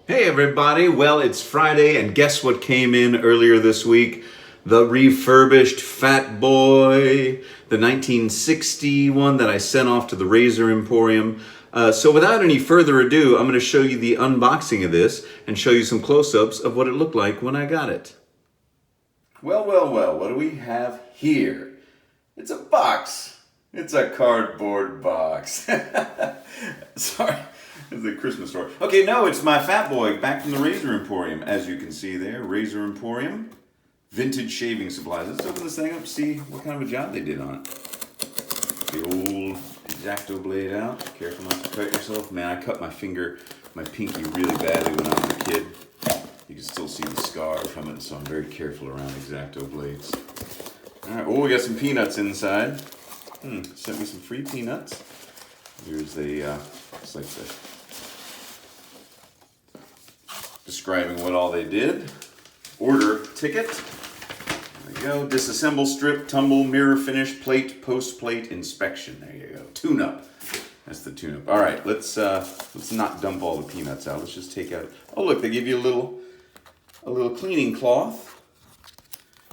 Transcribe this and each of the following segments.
Hey everybody, well it's Friday and guess what came in earlier this week? The refurbished FatBoy, the 1960 one that I sent off to the Razor Emporium. So without any further ado, I'm going to show you the unboxing of this and show you some close-ups of what it looked like when I got it. Well, what do we have here? It's a box. It's a cardboard box. Sorry. The Christmas store. Okay, no, it's my FatBoy back from the Razor Emporium. As you can see there, Razor Emporium, vintage shaving supplies. Let's open this thing up and see what kind of a job they did on it. The old X-Acto blade out. Careful not to cut yourself. Man, I cut my finger, my pinky really badly when I was a kid. You can still see the scar from it, so I'm very careful around X-Acto blades. All right, oh, we got some peanuts inside. Sent me some free peanuts. Here's the, it's like the describing what all they did. Order ticket. There you go. Disassemble, strip, tumble, mirror finish, plate, post plate inspection. There you go. Tune up. That's the tune up. All right, let's not dump all the peanuts out. Let's just take out. Oh look, they give you a little cleaning cloth.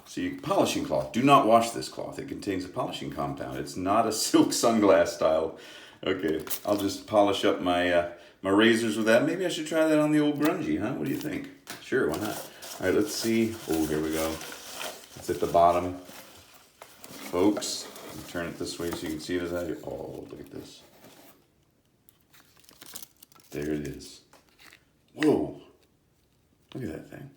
So polishing cloth. Do not wash this cloth. It contains a polishing compound. It's not a silk sunglass style. Okay, I'll just polish up my my razors with that. Maybe I should try that on the old grungy, huh? What do you think? Sure, why not? All right, let's see. Oh, here we go. It's at the bottom. Folks, turn it this way so you can see it as I do. Oh, look at this. There it is. Whoa. Look at that thing.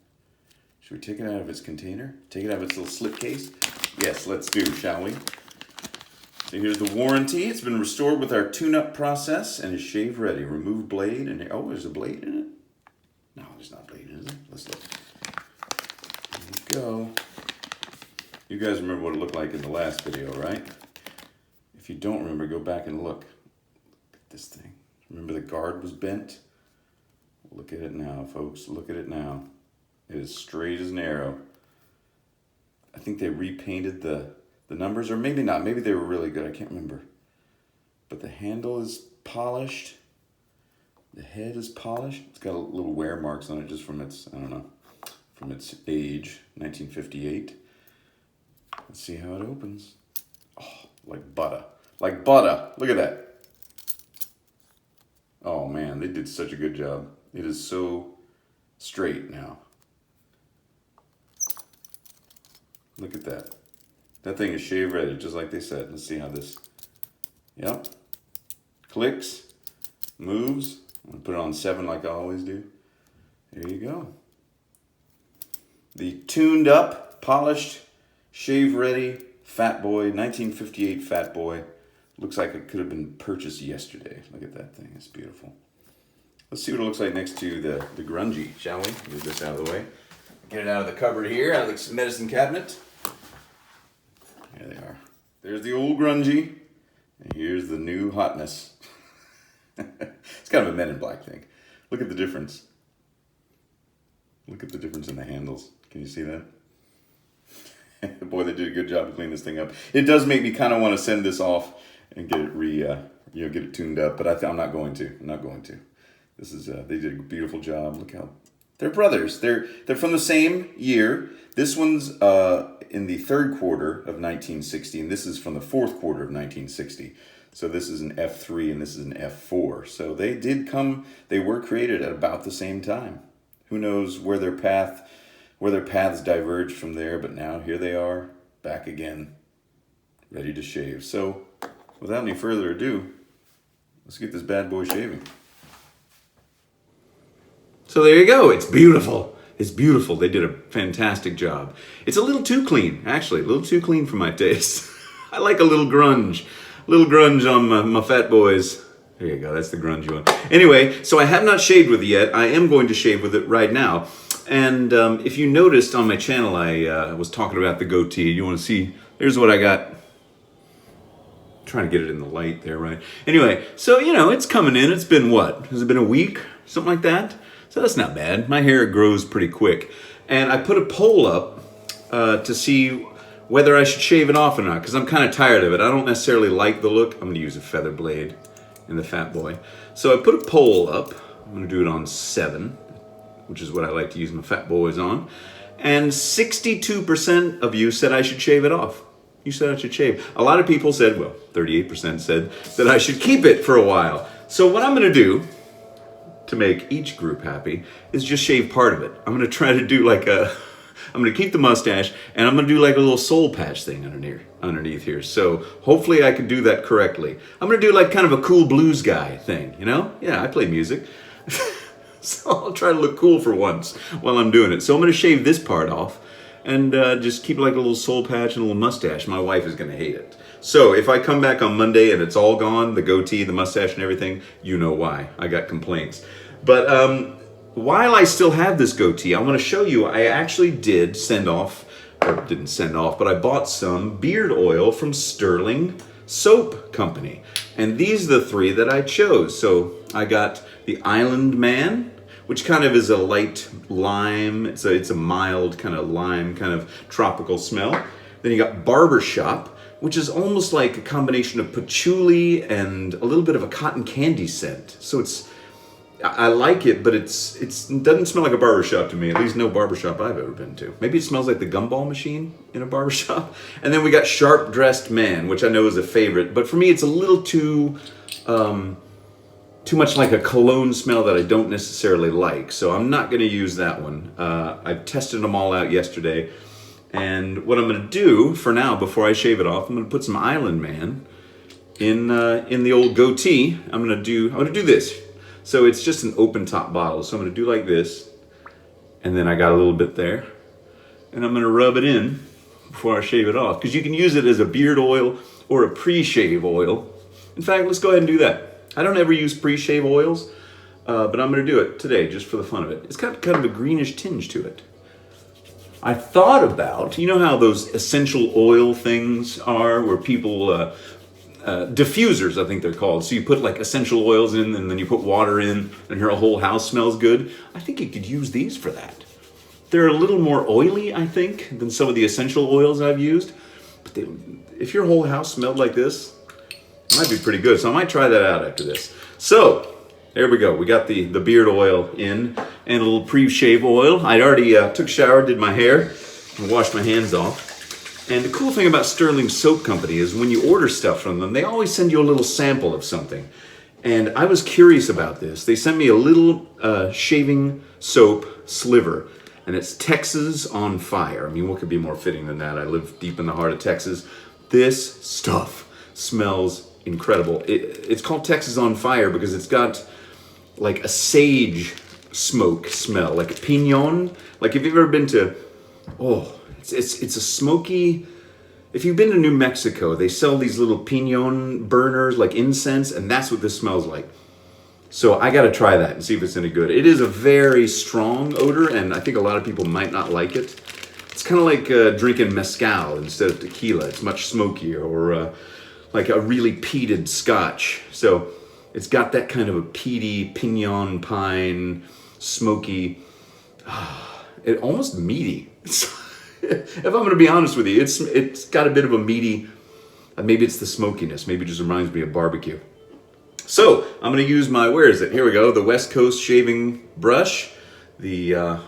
Should we take it out of its container? Take it out of its little slip case? Yes, let's do, shall we? So here's the warranty. It's been restored with our tune-up process and is shave ready. Remove blade and oh, there's a blade in it? No, there's not a blade in it. Let's look. There you go. You guys remember what it looked like in the last video, right? If you don't remember, go back and look. Look at this thing. Remember the guard was bent? Look at it now, folks. Look at it now. It is straight as an arrow. I think they repainted the numbers, or maybe not. Maybe they were really good. I can't remember. But the handle is polished. The head is polished. It's got little wear marks on it just from its, I don't know, from its age, 1958. Let's see how it opens. Oh, like butter. Like butter. Look at that. Oh man, they did such a good job. It is so straight now. Look at that. That thing is shave ready, just like they said. Let's see how this, yep, clicks, moves. I'm gonna put it on 7 like I always do. There you go. The tuned up, polished, shave ready FatBoy, 1958 FatBoy. Looks like it could have been purchased yesterday. Look at that thing, it's beautiful. Let's see what it looks like next to the grungy, shall we? Move this out of the way. Get it out of the cupboard here, out of the medicine cabinet. There they are. There's the old grungy, and here's the new hotness. It's kind of a Men in Black thing. Look at the difference. Look at the difference in the handles. Can you see that? Boy, they did a good job to clean this thing up. It does make me kind of want to send this off and get it get it tuned up, but I'm not going to. I'm not going to. This is they did a beautiful job. Look how they're brothers. They're from the same year. This one's in the 3rd quarter of 1960, and this is from the 4th quarter of 1960. So this is an F3 and this is an F4. So they were created at about the same time. Who knows where their paths diverged from there, but now here they are, back again, ready to shave. So without any further ado, let's get this bad boy shaving. So there you go. It's beautiful. It's beautiful. They did a fantastic job. It's a little too clean, actually. A little too clean for my taste. I like a little grunge. A little grunge on my FatBoys. There you go. That's the grungy one. Anyway, so I have not shaved with it yet. I am going to shave with it right now. And if you noticed on my channel, I was talking about the goatee. You want to see? Here's what I got. Trying to get it in the light there, right? Anyway, so, you know, it's coming in. It's been what? Has it been a week? Something like that? So that's not bad. My hair grows pretty quick. And I put a poll up to see whether I should shave it off or not, because I'm kind of tired of it. I don't necessarily like the look. I'm going to use a feather blade in the FatBoy. So I put a poll up. I'm going to do it on 7. which is what I like to use my FatBoys on. And 62% of you said I should shave it off. You said I should shave. A lot of people said, well, 38% said that I should keep it for a while. So what I'm gonna do to make each group happy is just shave part of it. I'm gonna try to do like I'm gonna keep the mustache and I'm gonna do like a little soul patch thing underneath here. So hopefully I can do that correctly. I'm gonna do like kind of a cool blues guy thing, you know? Yeah, I play music. So I'll try to look cool for once while I'm doing it. So I'm gonna shave this part off and just keep like a little soul patch and a little mustache. My wife is gonna hate it. So if I come back on Monday and it's all gone, the goatee, the mustache and everything, you know why. I got complaints. But while I still have this goatee, I want to show you, I actually did send off, or didn't send off, but I bought some beard oil from Stirling Soap Company. And these are the three that I chose. So I got the Island Man, which kind of is a light lime. It's a mild kind of lime, kind of tropical smell. Then you got Barbershop, which is almost like a combination of patchouli and a little bit of a cotton candy scent. So I like it, but it doesn't smell like a barbershop to me, at least no barbershop I've ever been to. Maybe it smells like the gumball machine in a barbershop. And then we got Sharp Dressed Man, which I know is a favorite, but for me it's a little too much like a cologne smell that I don't necessarily like. So I'm not gonna use that one. I tested them all out yesterday. And what I'm gonna do for now, before I shave it off, I'm gonna put some Island Man in the old goatee. I'm gonna do this. So it's just an open top bottle. So I'm gonna do like this, and then I got a little bit there, and I'm gonna rub it in before I shave it off, because you can use it as a beard oil or a pre-shave oil. In fact, let's go ahead and do that. I don't ever use pre-shave oils, but I'm gonna do it today just for the fun of it. It's got kind of a greenish tinge to it. I thought about, you know how those essential oil things are, where people, diffusers, I think they're called. So you put like essential oils in, and then you put water in, and your whole house smells good. I think you could use these for that. They're a little more oily, I think, than some of the essential oils I've used. But if your whole house smelled like this, it might be pretty good. So I might try that out after this. So there we go. We got the beard oil in, and a little pre-shave oil. I already took a shower, did my hair, and washed my hands off. And the cool thing about Stirling Soap Company is when you order stuff from them, they always send you a little sample of something. And I was curious about this. They sent me a little shaving soap sliver, and it's Texas on Fire. I mean, what could be more fitting than that? I live deep in the heart of Texas. This stuff smells incredible. It's called Texas on Fire because it's got like a sage smoke smell, like a pinon. Like if you've ever been to, it's a smoky, if you've been to New Mexico, they sell these little pinon burners, like incense, and that's what this smells like. So I gotta try that and see if it's any good. It is a very strong odor, and I think a lot of people might not like it. It's kind of like drinking mezcal instead of tequila. It's much smokier, or like a really peated scotch. So it's got that kind of a peaty, pinon pine, smoky, it almost meaty. If I'm gonna be honest with you, it's got a bit of a meaty, maybe it's the smokiness, maybe it just reminds me of barbecue. So I'm gonna use my, where is it? Here we go, the West Coast shaving brush, the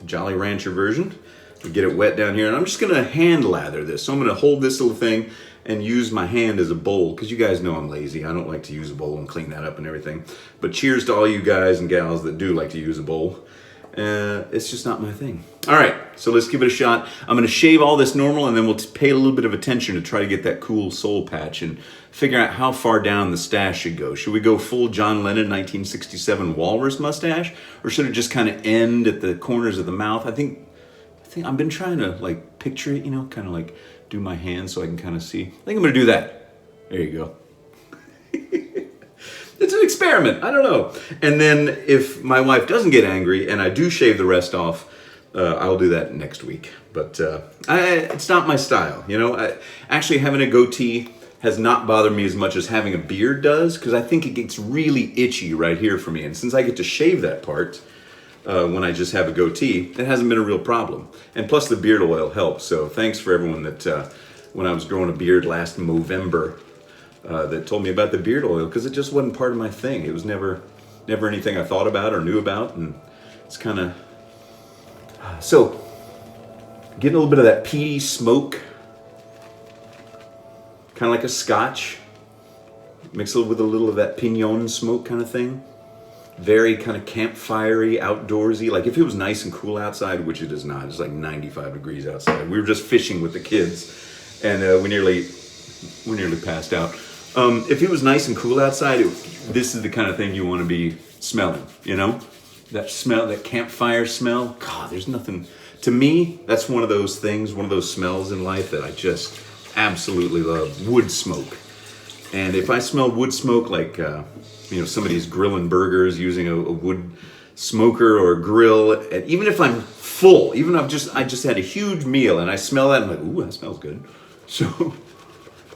Jolly Rancher version. We get it wet down here, and I'm just gonna hand lather this. So I'm gonna hold this little thing and use my hand as a bowl, because you guys know I'm lazy. I don't like to use a bowl and clean that up and everything. But cheers to all you guys and gals that do like to use a bowl. It's just not my thing. All right, so let's give it a shot. I'm gonna shave all this normal, and then we'll pay a little bit of attention to try to get that cool soul patch and figure out how far down the stash should go. Should we go full John Lennon 1967 walrus mustache, or should it just kind of end at the corners of the mouth? I think I've been trying to like picture it, you know, kind of like do my hands so I can kind of see. I think I'm gonna do that. There you go. It's an experiment, I don't know. And then if my wife doesn't get angry and I do shave the rest off, I'll do that next week. But it's not my style, you know. Actually, having a goatee has not bothered me as much as having a beard does, because I think it gets really itchy right here for me. And since I get to shave that part when I just have a goatee, it hasn't been a real problem. And plus the beard oil helps. So thanks for everyone that, when I was growing a beard last Movember, that told me about the beard oil, because it just wasn't part of my thing. It was never anything I thought about or knew about, and It's kind of, so getting a little bit of that peaty smoke, kind of like a scotch, mix it with a little of that pignon smoke kind of thing. Very kind of campfire-y, outdoorsy. Like if it was nice and cool outside, which it is not, it's like 95 degrees outside. We were just fishing with the kids, and we nearly passed out. If it was nice and cool outside, this is the kind of thing you want to be smelling, you know? That smell, that campfire smell. God, there's nothing, to me, that's one of those things, one of those smells in life that I just absolutely love. Wood smoke. And if I smell wood smoke, like, you know, somebody's grilling burgers using a wood smoker or a grill, and even if I'm full, even if I just had a huge meal and I smell that, I'm like, ooh, that smells good. So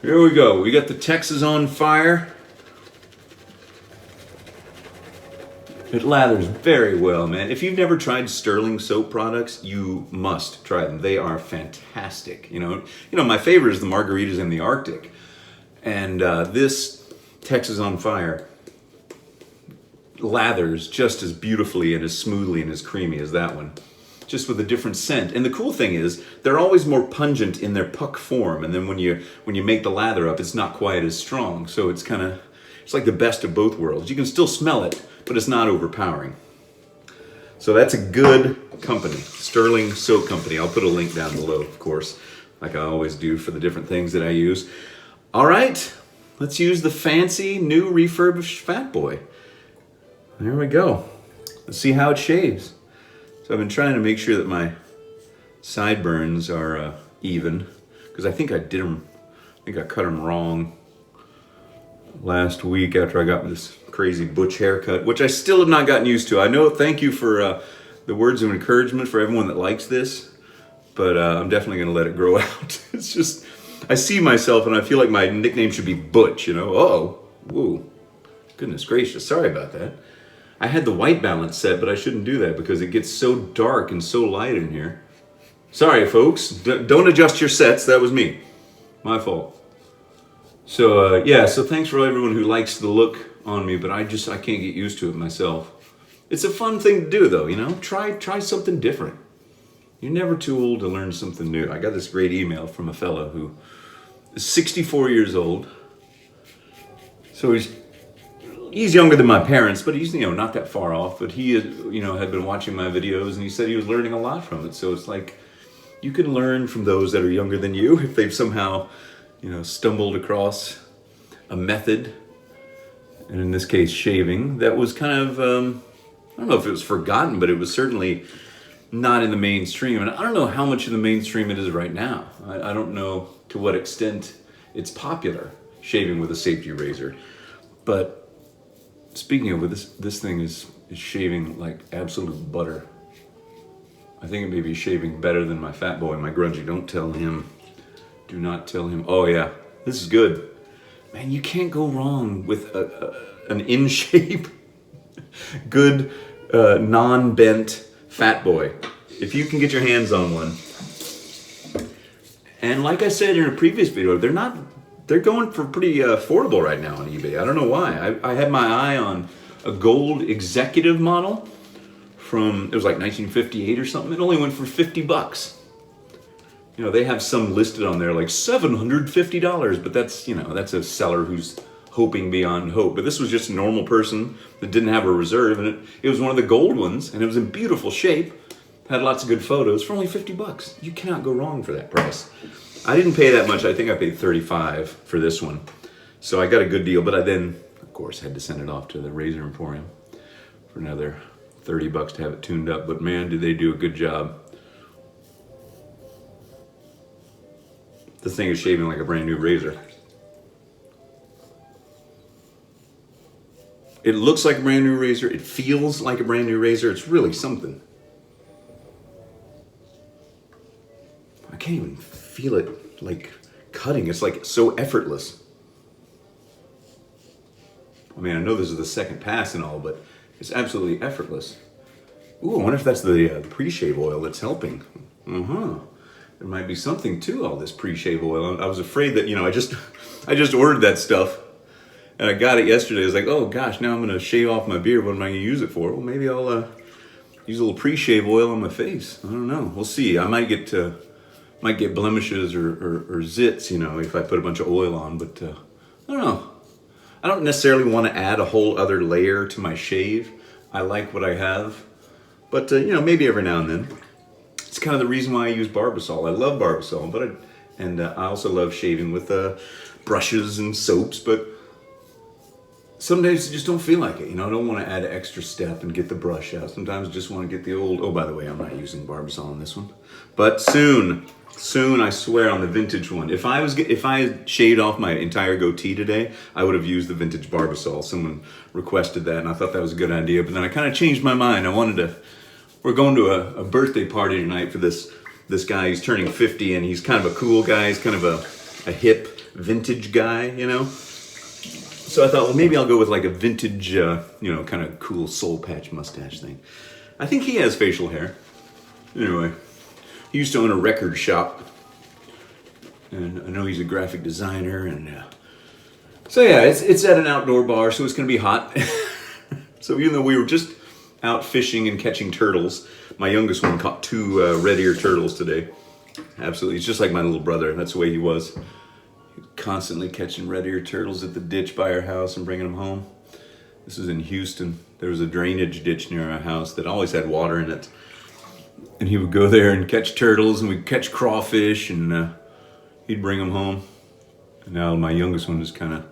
here we go. We got the Texas on fire. It lathers very well, man. If you've never tried Stirling Soap products, you must try them. They are fantastic. You know, my favorite is the margaritas in the Arctic. And this Texas on Fire lathers just as beautifully and as smoothly and as creamy as that one, just with a different scent. And the cool thing is, they're always more pungent in their puck form, and then when you make the lather up, it's not quite as strong. So it's like the best of both worlds. You can still smell it, but it's not overpowering. So that's a good company, Stirling Soap Company. I'll put a link down below, of course, like I always do for the different things that I use. All right, let's use the fancy new refurbished FatBoy. There we go. Let's see how it shaves. So I've been trying to make sure that my sideburns are even, because I think I cut them wrong last week after I got this crazy butch haircut, which I still have not gotten used to. I know, thank you for the words of encouragement for everyone that likes this, but I'm definitely gonna let it grow out. It's just, I see myself and I feel like my nickname should be Butch, you know? Uh-oh, whoa, goodness gracious, sorry about that. I had the white balance set, but I shouldn't do that because it gets so dark and so light in here. Sorry, folks, don't adjust your sets, that was me, my fault. So, yeah, so thanks for everyone who likes the look on me, but I can't get used to it myself. It's a fun thing to do though, you know? Try something different. You're never too old to learn something new. I got this great email from a fellow who is 64 years old. So he's younger than my parents, but he's, you know, not that far off. But he, you know, had been watching my videos and he said he was learning a lot from it. So it's like, you can learn from those that are younger than you if they've somehow, you know, stumbled across a method, and in this case, shaving, that was kind of, I don't know if it was forgotten, but it was certainly not in the mainstream. And I don't know how much in the mainstream it is right now. I don't know to what extent it's popular, shaving with a safety razor. But speaking of, this thing is shaving like absolute butter. I think it may be shaving better than my FatBoy, my grungy. Don't tell him. Do not tell him. Oh yeah, this is good. Man, you can't go wrong with an in shape, good, non-bent FatBoy. If you can get your hands on one. And like I said in a previous video, they're going for pretty affordable right now on eBay. I don't know why. I had my eye on a gold executive model from, it was like 1958 or something. It only went for 50 bucks. You know, they have some listed on there like $750, but that's, you know, that's a seller who's hoping beyond hope. But this was just a normal person that didn't have a reserve, and it was one of the gold ones, and it was in beautiful shape. Had lots of good photos for only 50 bucks. You cannot go wrong for that price. I didn't pay that much. I think I paid $35 for this one. So I got a good deal, but I then, of course, had to send it off to the Razor Emporium for another 30 bucks to have it tuned up. But man, did they do a good job. This thing is shaving like a brand new razor. It looks like a brand new razor. It feels like a brand new razor. It's really something. I can't even feel it like cutting. It's like so effortless. I mean, I know this is the second pass and all, but it's absolutely effortless. Ooh, I wonder if that's the pre-shave oil that's helping. There might be something to all this pre-shave oil. I was afraid that, you know, I just ordered that stuff and I got it yesterday. I was like, oh gosh, now I'm gonna shave off my beard. What am I gonna use it for? Well, maybe I'll use a little pre-shave oil on my face. I don't know. We'll see. I might get blemishes or zits, you know, if I put a bunch of oil on. But I don't know. I don't necessarily want to add a whole other layer to my shave. I like what I have. But, you know, maybe every now and then. It's kind of the reason why I use Barbasol. I love Barbasol, but I also love shaving with brushes and soaps, but some days I just don't feel like it. You know, I don't want to add an extra step and get the brush out. Sometimes I just want to get the old, oh, by the way, I'm not using Barbasol on this one. But soon, I swear, on the vintage one. If I had shaved off my entire goatee today, I would have used the vintage Barbasol. Someone requested that, and I thought that was a good idea. But then I kind of changed my mind. We're going to a birthday party tonight for this guy. He's turning 50, and he's kind of a cool guy. He's kind of a hip, vintage guy, you know? So I thought, well, maybe I'll go with like a vintage, you know, kind of cool soul patch mustache thing. I think he has facial hair. Anyway. He used to own a record shop, and I know he's a graphic designer, and so yeah, it's at an outdoor bar, so it's gonna be hot. So even though we were just out fishing and catching turtles, my youngest one caught 2 red-eared turtles today. Absolutely, he's just like my little brother. That's the way he was. Constantly catching red-eared turtles at the ditch by our house and bringing them home. This was in Houston. There was a drainage ditch near our house that always had water in it. And he would go there and catch turtles, and we'd catch crawfish, and he'd bring them home. And now my youngest one is kind of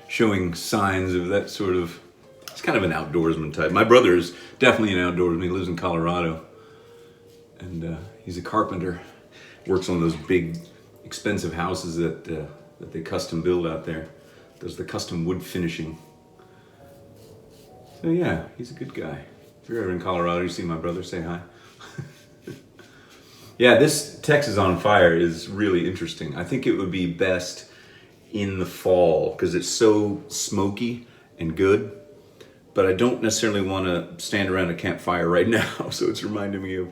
showing signs of that sort of, it's kind of an outdoorsman type. My brother is definitely an outdoorsman. He lives in Colorado, and he's a carpenter. Works on those big, expensive houses that they custom build out there. Does the custom wood finishing. So yeah, he's a good guy. If you're ever in Colorado, you see my brother, say hi. Yeah, this Texas on Fire is really interesting. I think it would be best in the fall because it's so smoky and good, but I don't necessarily want to stand around a campfire right now, so it's reminding me of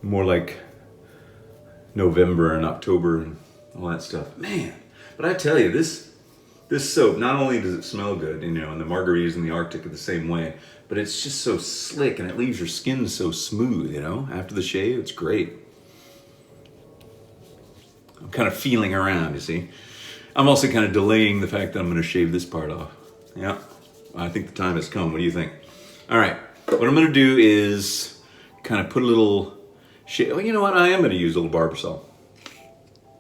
more like November and October and all that stuff. Man, but I tell you, this soap, not only does it smell good, you know, and the margaritas in the Arctic are the same way, but it's just so slick and it leaves your skin so smooth, you know, after the shave. It's great. I'm kind of feeling around, you see. I'm also kind of delaying the fact that I'm going to shave this part off. Yeah, I think the time has come. What do you think? All right, what I'm going to do is kind of put a little shave. Well, you know what? I am going to use a little Barbasol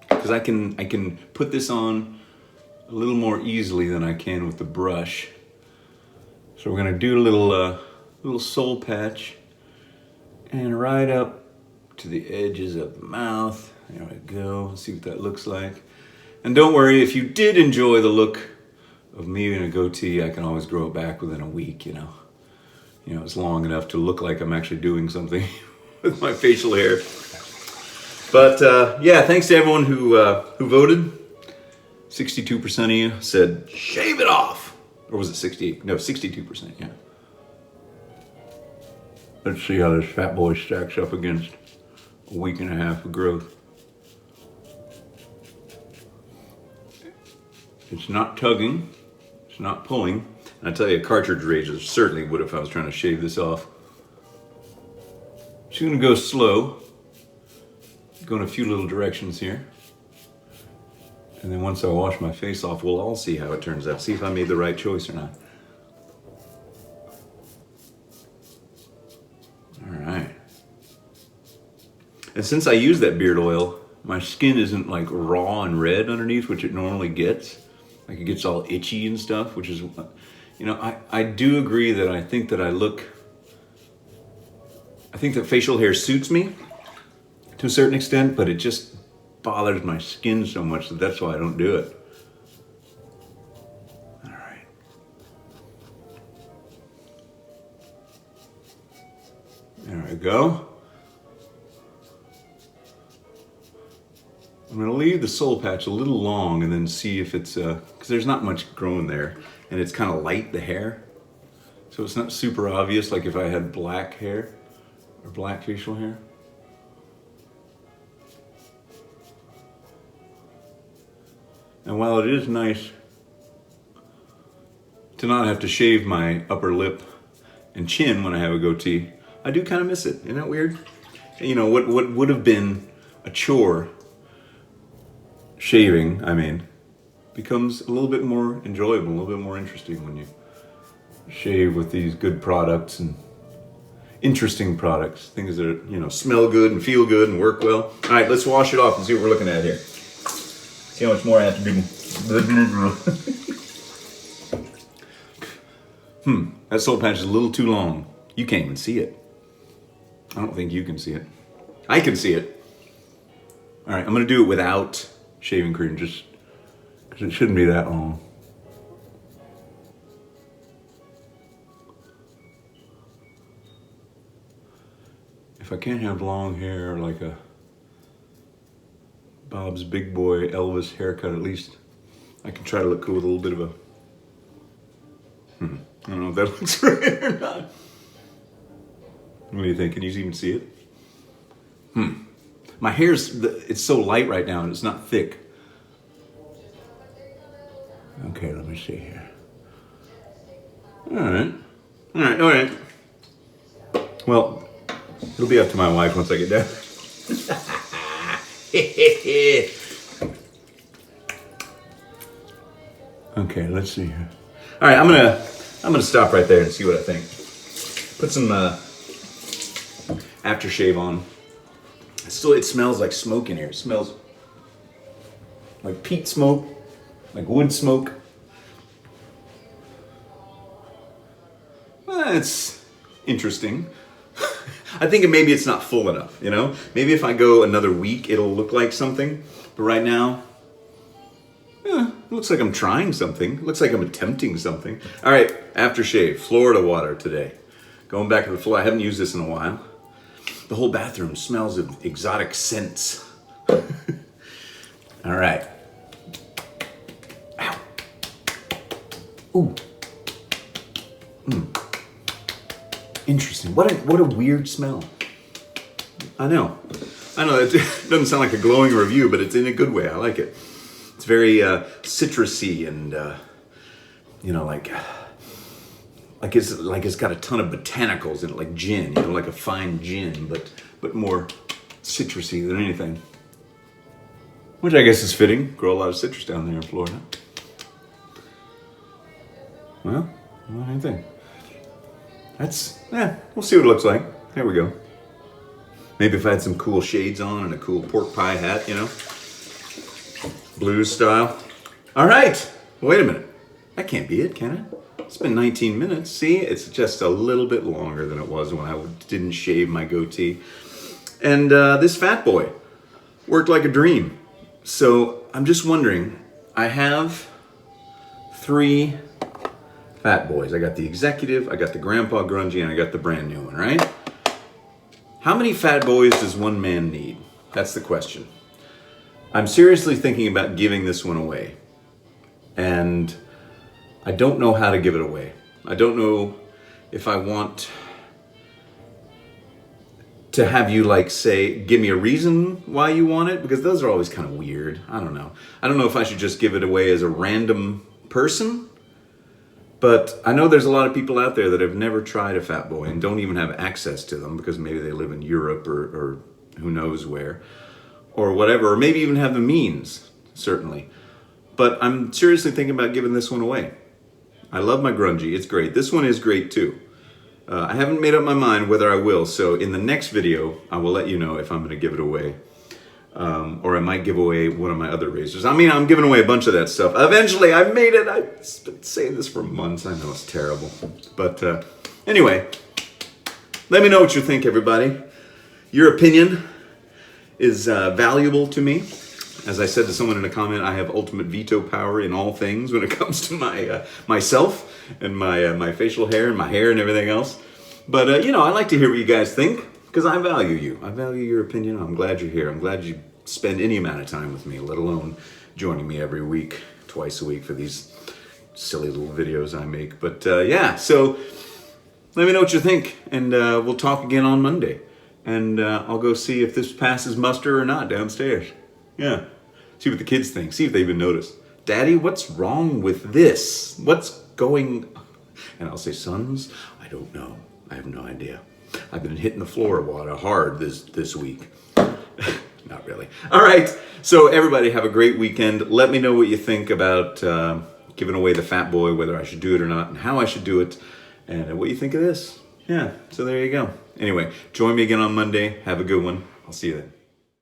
because I can put this on a little more easily than I can with the brush. So we're gonna do a little soul patch and right up to the edges of the mouth. There we go. Let's see what that looks like. And don't worry, if you did enjoy the look of me in a goatee, I can always grow it back within a week, you know. You know, it's long enough to look like I'm actually doing something with my facial hair. But yeah, thanks to everyone who voted. 62% of you said, shave it off. Or was it 68? No, 62%, yeah. Let's see how this FatBoy stacks up against a week and a half of growth. It's not tugging, it's not pulling. And I tell you, a cartridge razor certainly would if I was trying to shave this off. Just gonna go slow. Go in a few little directions here. And then once I wash my face off, we'll all see how it turns out. See if I made the right choice or not. All right. And since I use that beard oil, my skin isn't like raw and red underneath, which it normally gets. Like it gets all itchy and stuff, which is, you know, I do agree that I think that facial hair suits me to a certain extent, but it just bothers my skin so much that that's why I don't do it. All right. There we go. I'm gonna leave the soul patch a little long and then see if it's, because there's not much growing there and it's kind of light, the hair. So it's not super obvious like if I had black hair or black facial hair. And while it is nice to not have to shave my upper lip and chin when I have a goatee, I do kind of miss it. Isn't that weird? You know, what would have been a chore, shaving, I mean, becomes a little bit more enjoyable, a little bit more interesting when you shave with these good products and interesting products, things that, you know, smell good and feel good and work well. All right, let's wash it off and see what we're looking at here. See how much more I have to do. That soap patch is a little too long. You can't even see it. I don't think you can see it. I can see it. All right, I'm gonna do it without shaving cream, just because it shouldn't be that long. If I can't have long hair like a Bob's Big Boy Elvis haircut, at least I can try to look cool with a little bit of a... I don't know if that looks right or not. What do you think? Can you even see it? My hair's, it's so light right now and it's not thick. Okay, let me see here. All right. Well, it'll be up to my wife once I get done. Okay, let's see here. All right, I'm gonna stop right there and see what I think. Put some aftershave on. Still, it smells like smoke in here. It smells like peat smoke, like wood smoke. Well, it's interesting. I think maybe it's not full enough, you know? Maybe if I go another week, it'll look like something. But right now, it looks like I'm trying something. It looks like I'm attempting something. All right, aftershave, Florida water today. Going back to the floor. I haven't used this in a while. The whole bathroom smells of exotic scents. All right. Ow. Ooh. Interesting. What a weird smell. I know. It doesn't sound like a glowing review, but it's in a good way. I like it. It's very citrusy and you know, like it's got a ton of botanicals in it, like gin, you know, like a fine gin, but more citrusy than anything. Which I guess is fitting. Grow a lot of citrus down there in Florida. Well, what do you think? We'll see what it looks like. There we go. Maybe if I had some cool shades on and a cool pork pie hat, you know? Blues style. All right. Wait a minute. That can't be it, can it? It's been 19 minutes. See, it's just a little bit longer than it was when I didn't shave my goatee. And this FatBoy worked like a dream. So I'm just wondering, I have 3 FatBoys. I got the Executive, I got the Grandpa Grungy, and I got the brand new one, right? How many FatBoys does one man need? That's the question. I'm seriously thinking about giving this one away. And I don't know how to give it away. I don't know if I want to have you like say, give me a reason why you want it, because those are always kind of weird. I don't know. I don't know if I should just give it away as a random person. But I know there's a lot of people out there that have never tried a FatBoy and don't even have access to them because maybe they live in Europe or who knows where or whatever, or maybe even have the means, certainly. But I'm seriously thinking about giving this one away. I love my Grungy, it's great. This one is great too. I haven't made up my mind whether I will, so in the next video, I will let you know if I'm going to give it away. Or I might give away one of my other razors. I mean, I'm giving away a bunch of that stuff. Eventually, I made it. I've been saying this for months. I know it's terrible. But anyway, let me know what you think, everybody. Your opinion is valuable to me. As I said to someone in a comment, I have ultimate veto power in all things when it comes to my myself and my facial hair and my hair and everything else. But, you know, I like to hear what you guys think. Because I value you. I value your opinion. I'm glad you're here. I'm glad you spend any amount of time with me, let alone joining me every week, twice a week for these silly little videos I make. But yeah, so let me know what you think. And we'll talk again on Monday. And I'll go see if this passes muster or not downstairs. Yeah. See what the kids think. See if they even notice. Daddy, what's wrong with this? What's going... And I'll say, sons, I don't know. I have no idea. I've been hitting the floor water hard this week. Not really. All right. So everybody have a great weekend. Let me know what you think about giving away the FatBoy, whether I should do it or not, and how I should do it, and what you think of this. Yeah. So there you go. Anyway, join me again on Monday. Have a good one. I'll see you then.